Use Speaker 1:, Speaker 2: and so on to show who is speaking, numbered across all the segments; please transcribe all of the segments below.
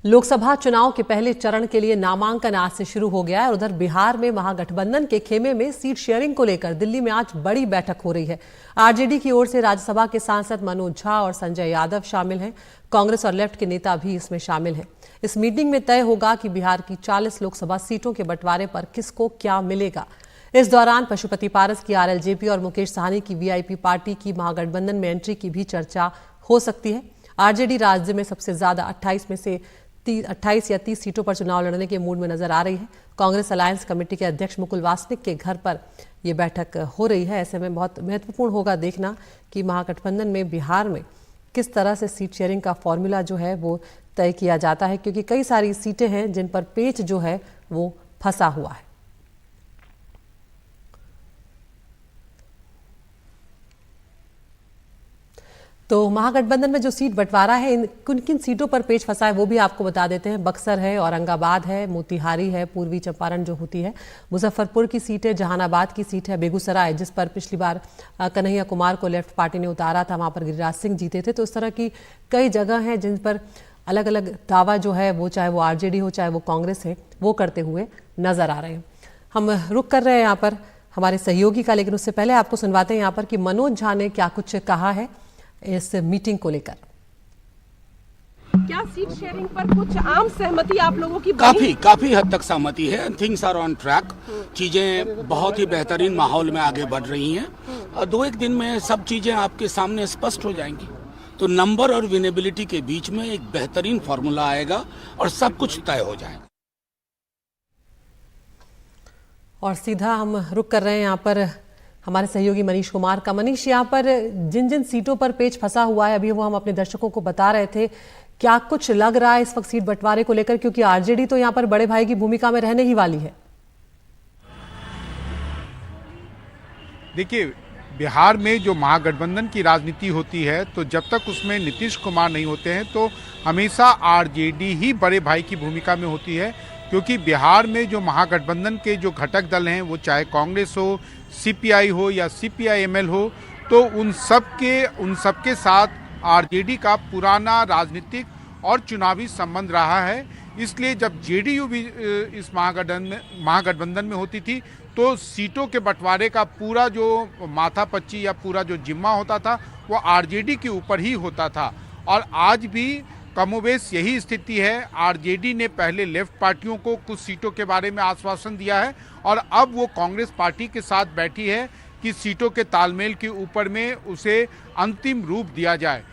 Speaker 1: लोकसभा चुनाव के पहले चरण के लिए नामांकन आज से शुरू हो गया है और उधर बिहार में महागठबंधन के खेमे में सीट शेयरिंग को लेकर दिल्ली में आज बड़ी बैठक हो रही है। आरजेडी की ओर से राज्यसभा के सांसद मनोज झा और संजय यादव शामिल हैं। कांग्रेस और लेफ्ट के नेता भी इसमें शामिल हैं। इस मीटिंग में तय होगा कि बिहार की 40 लोकसभा सीटों के बंटवारे पर किसको क्या मिलेगा। इस दौरान पशुपति पारस की आरएलजेपी और मुकेश साहनी की वीआईपी पार्टी की महागठबंधन में एंट्री की भी चर्चा हो सकती है। आरजेडी राज्य में सबसे ज्यादा 28 में से 28 या 30 सीटों पर चुनाव लड़ने के मूड में नजर आ रही है। कांग्रेस अलायंस कमेटी के अध्यक्ष मुकुल वासनिक के घर पर यह बैठक हो रही है। ऐसे में बहुत महत्वपूर्ण होगा देखना कि महागठबंधन में बिहार में किस तरह से सीट शेयरिंग का फॉर्मूला जो है वो तय किया जाता है, क्योंकि कई सारी सीटें हैं जिन पर पेच जो है वो फंसा हुआ है। तो महागठबंधन में जो सीट बंटवारा है, किन किन सीटों पर पेच फंसा है वो भी आपको बता देते हैं। बक्सर है, औरंगाबाद है, मोतिहारी है, पूर्वी चंपारण जो होती है, मुजफ्फरपुर की सीट है, जहानाबाद की सीट है, बेगूसराय जिस पर पिछली बार कन्हैया कुमार को लेफ्ट पार्टी ने उतारा था, वहां पर गिरिराज सिंह जीते थे। तो इस तरह की कई जगह हैं जिन पर अलग अलग दावा जो है वो, चाहे वो आरजेडी हो चाहे वो कांग्रेस है, वो करते हुए नजर आ रहे हैं। हम रुक कर रहे हैं यहाँ पर हमारे सहयोगी का, लेकिन उससे पहले आपको सुनवाते हैं यहाँ पर कि मनोज झा ने क्या कुछ कहा है इस मीटिंग को लेकर।
Speaker 2: क्या सीट शेयरिंग पर कुछ आम सहमति आप लोगों की बनी?
Speaker 3: काफी हद तक सहमति है। Things are on track. चीजें बहुत ही बेहतरीन माहौल में आगे बढ़ रही हैं और 2-1 दिन में सब चीजें आपके सामने स्पष्ट हो जाएंगी। तो नंबर और विनेबिलिटी के बीच में एक बेहतरीन फॉर्मूला आएगा और सब कुछ तय हो जाएगा।
Speaker 1: और सीधा हम रुक कर रहे हैं यहाँ पर हमारे सहयोगी मनीष कुमार का। मनीष, यहाँ पर जिन जिन सीटों पर पेच फंसा हुआ है अभी वो हम अपने दर्शकों को बता रहे थे, क्या कुछ लग रहा है इस वक्त सीट बंटवारे को लेकर, क्योंकि आरजेडी तो यहाँ पर बड़े भाई की भूमिका में रहने ही वाली है।
Speaker 4: देखिए, बिहार में जो महागठबंधन की राजनीति होती है तो जब तक उसमें नीतीश कुमार नहीं होते हैं तो हमेशा आरजेडी ही बड़े भाई की भूमिका में होती है, क्योंकि बिहार में जो महागठबंधन के जो घटक दल हैं, वो चाहे कांग्रेस हो, सीपीआई हो या सीपीआईएमएल हो, तो उन सब के साथ आरजेडी का पुराना राजनीतिक और चुनावी संबंध रहा है। इसलिए जब जेडीयू भी इस महागठबंधन में होती थी तो सीटों के बंटवारे का पूरा जो माथापच्ची या पूरा जो जिम्मा होता था वो आरजेडी के ऊपर ही होता था। और आज भी कमोबेश यही स्थिति है। आरजेडी ने पहले लेफ्ट पार्टियों को कुछ सीटों के बारे में आश्वासन दिया है और अब वो कांग्रेस पार्टी के साथ बैठी है कि सीटों के तालमेल के ऊपर में उसे अंतिम रूप दिया जाए।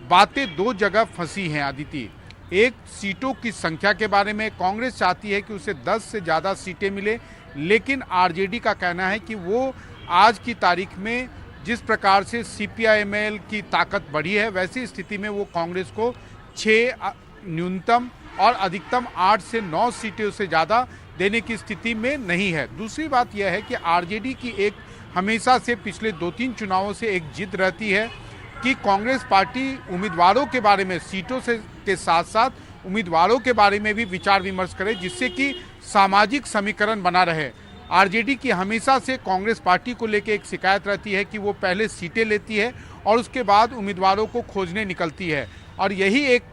Speaker 4: बातें 2 जगह फंसी हैं आदिति। एक, सीटों की संख्या के बारे में कांग्रेस चाहती है कि उसे 10 से ज़्यादा सीटें मिले, लेकिन आरजेडी का कहना है कि वो आज की तारीख में जिस प्रकार से सीपीआईएमएल की ताकत बढ़ी है, वैसी स्थिति में वो कांग्रेस को 6 न्यूनतम और अधिकतम 8 से 9 सीटें से ज़्यादा देने की स्थिति में नहीं है। दूसरी बात यह है कि आरजेडी की एक हमेशा से पिछले 2-3 चुनावों से एक जिद रहती है कि कांग्रेस पार्टी उम्मीदवारों के बारे में, सीटों से के साथ साथ उम्मीदवारों के बारे में भी विचार विमर्श करे, जिससे कि सामाजिक समीकरण बना रहे। आरजेडी की हमेशा से कांग्रेस पार्टी को लेकर एक शिकायत रहती है कि वो पहले सीटें लेती है और उसके बाद उम्मीदवारों को खोजने निकलती है। और यही एक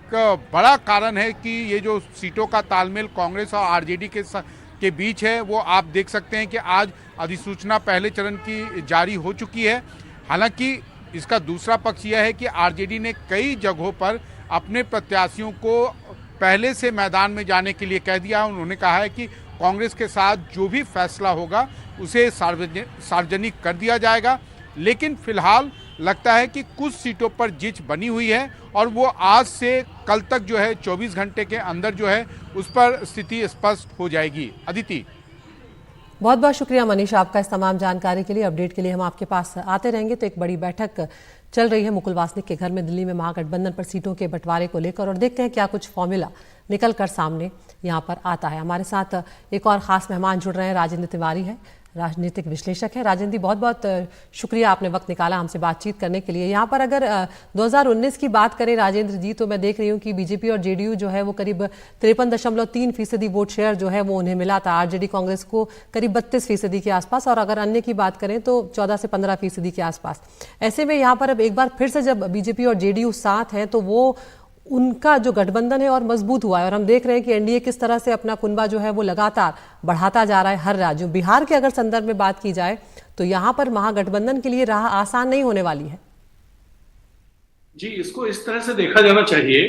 Speaker 4: बड़ा कारण है कि ये जो सीटों का तालमेल कांग्रेस और आरजेडी के बीच है, वो आप देख सकते हैं कि आज अधिसूचना पहले चरण की जारी हो चुकी है। हालांकि इसका दूसरा पक्ष यह है कि आरजेडी ने कई जगहों पर अपने प्रत्याशियों को पहले से मैदान में जाने के लिए कह दिया। उन्होंने कहा है कि कांग्रेस के साथ जो भी फैसला होगा उसे सार्वजनिक कर दिया जाएगा। लेकिन फिलहाल लगता है कि कुछ सीटों पर जिच बनी हुई है और वो आज से कल तक जो है 24 घंटे के अंदर जो है उस पर स्थिति स्पष्ट हो जाएगी। अदिति,
Speaker 1: बहुत बहुत शुक्रिया मनीष आपका इस तमाम जानकारी के लिए। अपडेट के लिए हम आपके पास आते रहेंगे। तो एक बड़ी बैठक चल रही है मुकुल वासनिक के घर में दिल्ली में महागठबंधन पर सीटों के बंटवारे को लेकर, और देखते हैं क्या कुछ फॉर्मूला निकल कर सामने यहाँ पर आता है। हमारे साथ एक और खास मेहमान जुड़ रहे हैं, राजेंद्र तिवारी है, राजनीतिक विश्लेषक है। राजेंद्र जी, बहुत बहुत शुक्रिया आपने वक्त निकाला हमसे बातचीत करने के लिए। यहाँ पर अगर 2019 की बात करें राजेंद्र जी, तो मैं देख रही हूँ कि बीजेपी और जेडीयू जो है वो करीब 53.3% वोट शेयर जो है वो उन्हें मिला था। आरजेडी कांग्रेस को करीब 32% के आसपास, और अगर अन्य की बात करें तो 14 से 15% के आसपास। ऐसे में यहाँ पर अब एक बार फिर से जब बीजेपी और जेडीयू साथ हैं तो वो उनका जो गठबंधन है और मजबूत हुआ है और हम देख रहे हैं कि एनडीए किस तरह से अपना कुनबा जो है वो लगातार बढ़ाता जा रहा है हर राज्य। बिहार के अगर संदर्भ में बात की जाए तो यहाँ पर महागठबंधन के लिए राह आसान नहीं होने वाली है।
Speaker 5: जी, इसको इस तरह से देखा जाना चाहिए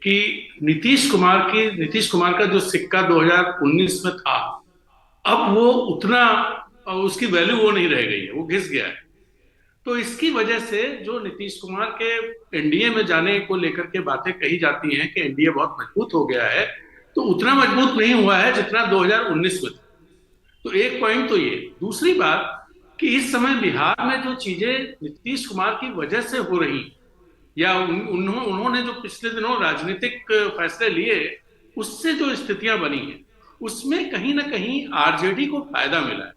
Speaker 5: कि नीतीश कुमार का जो सिक्का 2019 में था, अब वो उतना उसकी वैल्यू वो नहीं रह गई है, वो घिस गया है। तो इसकी वजह से जो नीतीश कुमार के एनडीए में जाने को लेकर के बातें कही जाती हैं कि एनडीए बहुत मजबूत हो गया है, तो उतना मजबूत नहीं हुआ है जितना 2019 में था। तो एक पॉइंट तो ये। दूसरी बात कि इस समय बिहार में जो चीजें नीतीश कुमार की वजह से हो रही या उन्होंने जो पिछले दिनों राजनीतिक फैसले लिए उससे जो स्थितियां बनी हैं, उसमें कहीं ना कहीं आरजेडी को फायदा मिला है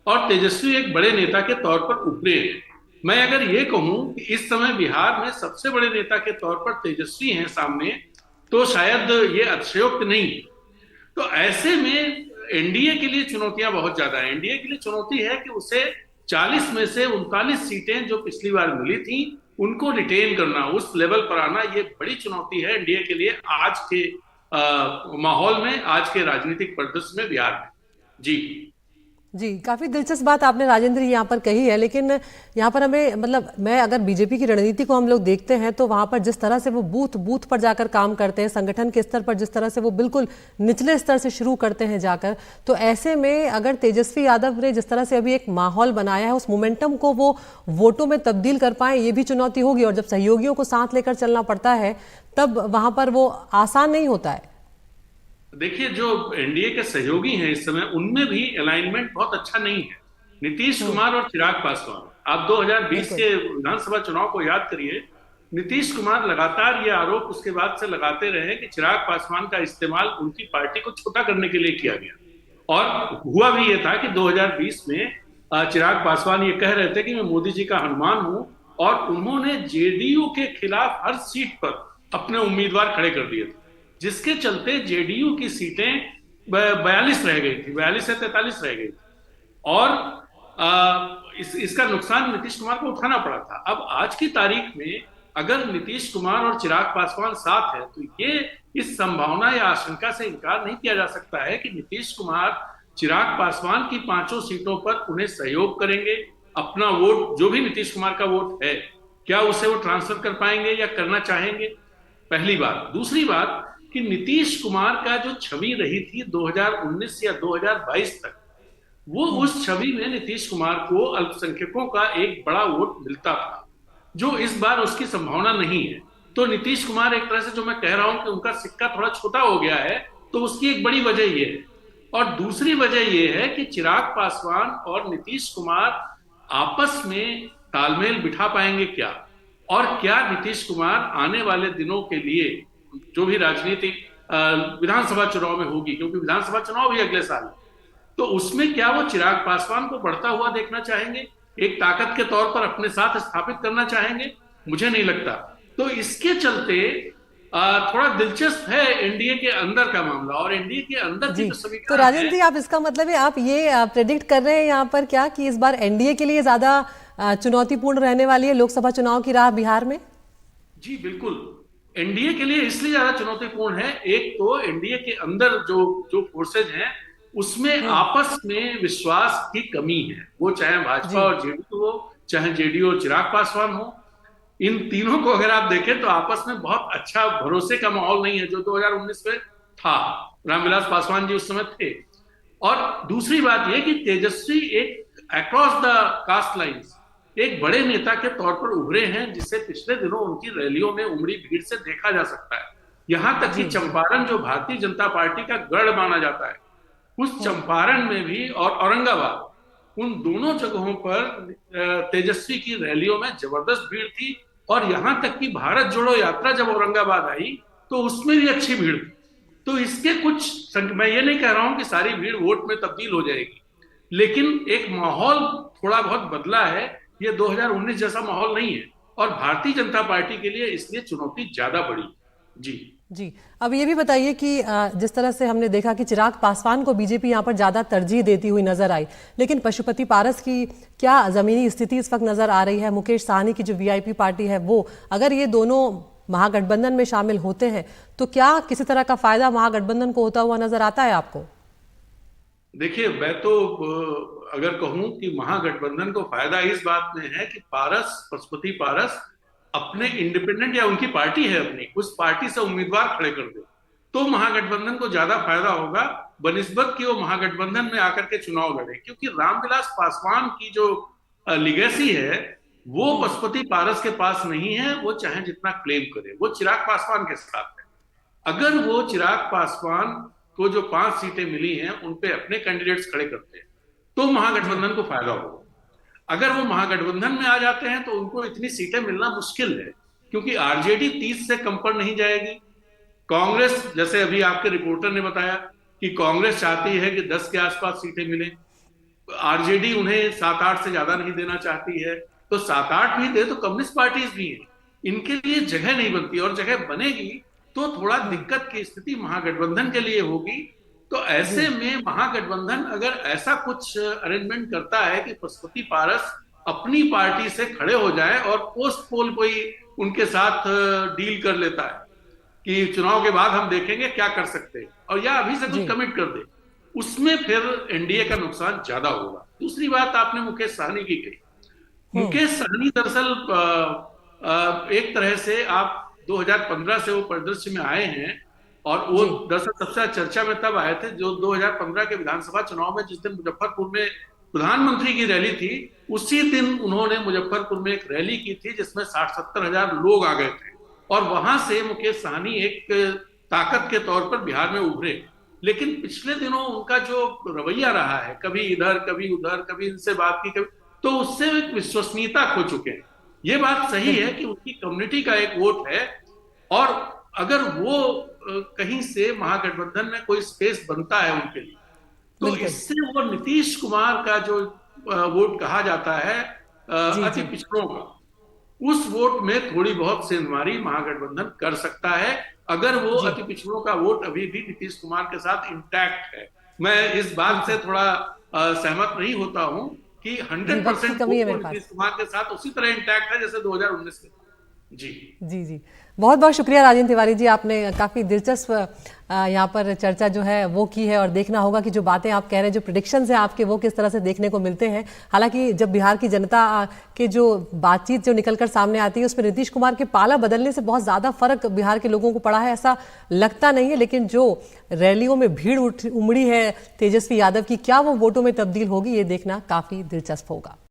Speaker 5: और तेजस्वी एक बड़े नेता के तौर पर उभरे हैं। मैं अगर ये कहूं कि इस समय बिहार में सबसे बड़े नेता के तौर पर तेजस्वी हैं सामने, तो शायद ये अतिशयोक्ति नहीं है। तो ऐसे में एनडीए के लिए चुनौतियां बहुत ज्यादा है। एनडीए के लिए चुनौती है कि उसे 40 में से 39 सीटें जो पिछली बार मिली थी उनको रिटेन करना, उस लेवल पर आना, ये बड़ी चुनौती है एनडीए के लिए आज के माहौल में, आज के राजनीतिक परिदृश्य में बिहार में। जी,
Speaker 1: काफी दिलचस्प बात आपने राजेंद्र यहाँ पर कही है, लेकिन यहाँ पर हमें मैं अगर बीजेपी की रणनीति को हम लोग देखते हैं तो वहां पर जिस तरह से वो बूथ पर जाकर काम करते हैं, संगठन के स्तर पर जिस तरह से वो बिल्कुल निचले स्तर से शुरू करते हैं जाकर, तो ऐसे में अगर तेजस्वी यादव ने जिस तरह से अभी एक माहौल बनाया है उस मोमेंटम को वो वोटों में तब्दील कर पाए, ये भी चुनौती होगी। और जब सहयोगियों को साथ लेकर चलना पड़ता है तब वहां पर वो आसान नहीं होता है।
Speaker 5: देखिए, जो एनडीए के सहयोगी हैं इस समय, उनमें भी अलाइनमेंट बहुत अच्छा नहीं है। नीतीश कुमार और चिराग पासवान, आप 2020 के विधानसभा चुनाव को याद करिए। नीतीश कुमार लगातार ये आरोप उसके बाद से लगाते रहे कि चिराग पासवान का इस्तेमाल उनकी पार्टी को छोटा करने के लिए किया गया। और हुआ भी ये था कि 2020 में चिराग पासवान ये कह रहे थे कि मैं मोदी जी का हनुमान हूं, और उन्होंने जेडीयू के खिलाफ हर सीट पर अपने उम्मीदवार खड़े कर दिए थे, जिसके चलते जेडीयू की सीटें 42 रह गई थी, 42 से 43 रह गई थी, और इसका नुकसान नीतीश कुमार को उठाना पड़ा था। अब आज की तारीख में अगर नीतीश कुमार और चिराग पासवान साथ है तो ये इस संभावना या आशंका से इनकार नहीं किया जा सकता है कि नीतीश कुमार चिराग पासवान की 5 सीटों पर उन्हें सहयोग करेंगे। अपना वोट, जो भी नीतीश कुमार का वोट है, क्या उसे वो ट्रांसफर कर पाएंगे या करना चाहेंगे, पहली बात। दूसरी बात कि नीतीश कुमार का जो छवि रही थी 2019 या 2022 तक, वो उस छवि में नीतीश कुमार को अल्पसंख्यकों का एक बड़ा वोट मिलता था, जो इस बार उसकी संभावना नहीं है। तो नीतीश कुमार एक तरह से, जो मैं कह रहा हूं कि उनका सिक्का थोड़ा छोटा हो गया है, तो उसकी एक बड़ी वजह ये है। और दूसरी वजह ये है कि चिराग पासवान और नीतीश कुमार आपस में तालमेल बिठा पाएंगे क्या, और क्या नीतीश कुमार आने वाले दिनों के लिए जो भी राजनीति विधानसभा चुनाव में होगी, क्योंकि विधानसभा चुनाव भी अगले साल है, तो उसमें क्या वो चिराग पासवान को बढ़ता हुआ देखना चाहेंगे, एक ताकत के तौर पर अपने साथ स्थापित करना चाहेंगे? मुझे नहीं लगता। तो इसके चलते थोड़ा दिलचस्प है एनडीए के अंदर का मामला, और एनडीए के अंदर की जो समीकरण।
Speaker 1: तो राजेंद्र जी, आप इसका मतलब है आप ये प्रेडिक्ट कर रहे हैं यहाँ पर क्या कि इस बार एनडीए के लिए ज्यादा चुनौतीपूर्ण रहने वाली है लोकसभा चुनाव की राह बिहार में?
Speaker 5: जी बिल्कुल, एनडीए के लिए इसलिए ज्यादा चुनौतीपूर्ण है। एक तो एनडीए के अंदर जो फोर्सेज हैं उसमें आपस में विश्वास की कमी है, वो चाहे भाजपा और जेडीयू हो, चाहे जेडीयू और चिराग पासवान हो। इन तीनों को अगर आप देखें तो आपस में बहुत अच्छा भरोसे का माहौल नहीं है, जो 2019 में था। रामविलास पासवान जी उस समय थे। और दूसरी बात यह कि तेजस्वी एक अक्रॉस द कास्ट लाइंस एक बड़े नेता के तौर पर उभरे हैं, जिसे पिछले दिनों उनकी रैलियों में उमड़ी भीड़ से देखा जा सकता है। यहां तक कि चंपारण, जो भारतीय जनता पार्टी का गढ़ माना जाता है, उस चंपारण में भी, और औरंगाबाद, उन दोनों जगहों पर तेजस्वी की रैलियों में जबरदस्त भीड़ थी। और यहां तक कि भारत जोड़ो यात्रा जब औरंगाबाद आई तो उसमें भी अच्छी भीड़ थी। तो इसके कुछ, मैं ये नहीं कह रहा हूं कि सारी भीड़ वोट में तब्दील हो जाएगी, लेकिन एक माहौल थोड़ा बहुत बदला है। ये 2019 जैसा माहौल नहीं है, और भारतीय जनता पार्टी के लिए इसलिए चुनौती ज्यादा बड़ी। जी,
Speaker 1: अब ये भी बताइए कि जिस तरह से हमने देखा कि चिराग पासवान को बीजेपी यहाँ पर ज्यादा तरजीह देती हुई नजर आई, लेकिन पशुपति पारस की क्या जमीनी स्थिति इस वक्त नजर आ रही है? मुकेश साहनी की जो वीआईपी पार्टी है वो, अगर ये दोनों महागठबंधन में शामिल होते हैं, तो क्या किसी तरह का फायदा महागठबंधन को होता हुआ नजर आता है आपको?
Speaker 5: देखिए, मैं तो अगर कहूं कि महागठबंधन को फायदा इस बात में है कि पशुपति पारस अपने इंडिपेंडेंट या उनकी पार्टी है अपनी, उस पार्टी से उम्मीदवार खड़े कर दे तो महागठबंधन को ज्यादा फायदा होगा बनिस्बत कि वो महागठबंधन में आकर के चुनाव लड़े। क्योंकि रामविलास पासवान की जो लिगेसी है वो पशुपति पारस के पास नहीं है, वो चाहे जितना क्लेम करे, वो चिराग पासवान के साथ है। अगर वो चिराग पासवान को जो 5 सीटें मिली हैं उन पे अपने कैंडिडेट्स खड़े करते हैं तो महागठबंधन को फायदा होगा। अगर वो महागठबंधन में आ जाते हैं तो उनको इतनी सीटें मिलना मुश्किल है, क्योंकि आरजेडी 30 से कम पर नहीं जाएगी। कांग्रेस, जैसे अभी आपके रिपोर्टर ने बताया कि कांग्रेस चाहती है कि 10 के आसपास सीटें मिले, आरजेडी उन्हें 7-8 से ज्यादा नहीं देना चाहती है, तो 7-8 भी दे तो कम्युनिस्ट पार्टीज भी हैं, इनके लिए जगह नहीं बनती, और जगह बनेगी तो थोड़ा दिक्कत की स्थिति महागठबंधन के लिए होगी। तो ऐसे में महागठबंधन अगर ऐसा कुछ अरेंजमेंट करता है कि पशुपति पारस अपनी पार्टी से खड़े हो जाए और पोस्ट पोल कोई उनके साथ डील कर लेता है कि चुनाव के बाद हम देखेंगे क्या कर सकते हैं, और या अभी से कुछ कमिट कर दे, उसमें फिर एनडीए का नुकसान ज्यादा होगा। दूसरी बात आपने मुकेश सहनी की कही। मुकेश सहनी दरअसल एक तरह से आप 2015 से वो परिदृश्य में आए हैं, और वो दरअसल सबसे ज्यादा चर्चा में तब आए थे जो 2015 के विधानसभा चुनाव में जिस दिन मुजफ्फरपुर में प्रधानमंत्री की रैली थी, उसी दिन उन्होंने मुजफ्फरपुर में एक रैली की थी जिसमें 60-70 हजार लोग आ गए थे, और वहां से मुकेश सहनी एक ताकत के तौर पर बिहार में उभरे। लेकिन पिछले दिनों उनका जो रवैया रहा है, कभी इधर कभी उधर, कभी इनसे बात की कभी, तो उससे एक विश्वसनीयता खो चुके हैं। ये बात सही है कि उनकी कम्युनिटी का एक वोट है, और अगर वो कहीं से महागठबंधन में कोई स्पेस बनता है उनके लिए, तो इससे वो नीतीश कुमार का जो वोट कहा जाता है अति पिछड़ों का, उस वोट में थोड़ी बहुत सेंधमारी महागठबंधन कर सकता है, अगर वो अति पिछड़ों का वोट अभी भी नीतीश कुमार के साथ इंटैक्ट है। मैं इस बात से थोड़ा सहमत नहीं होता हूं कि 100% नीतीश कुमार के साथ उसी तरह इंटैक्ट है जैसे 2019 में। जी
Speaker 1: जी जी, बहुत बहुत शुक्रिया राजेंद्र तिवारी जी, आपने काफ़ी दिलचस्प यहाँ पर चर्चा जो है वो की है, और देखना होगा कि जो बातें आप कह रहे हैं, जो प्रेडिक्शंस हैं आपके, वो किस तरह से देखने को मिलते हैं। हालांकि जब बिहार की जनता के जो बातचीत जो निकलकर सामने आती है उसमें नीतीश कुमार के पाला बदलने से बहुत ज़्यादा फर्क बिहार के लोगों को पड़ा है ऐसा लगता नहीं है, लेकिन जो रैलियों में भीड़ उमड़ी है तेजस्वी यादव की, क्या वो वोटों में तब्दील होगी, ये देखना काफ़ी दिलचस्प होगा।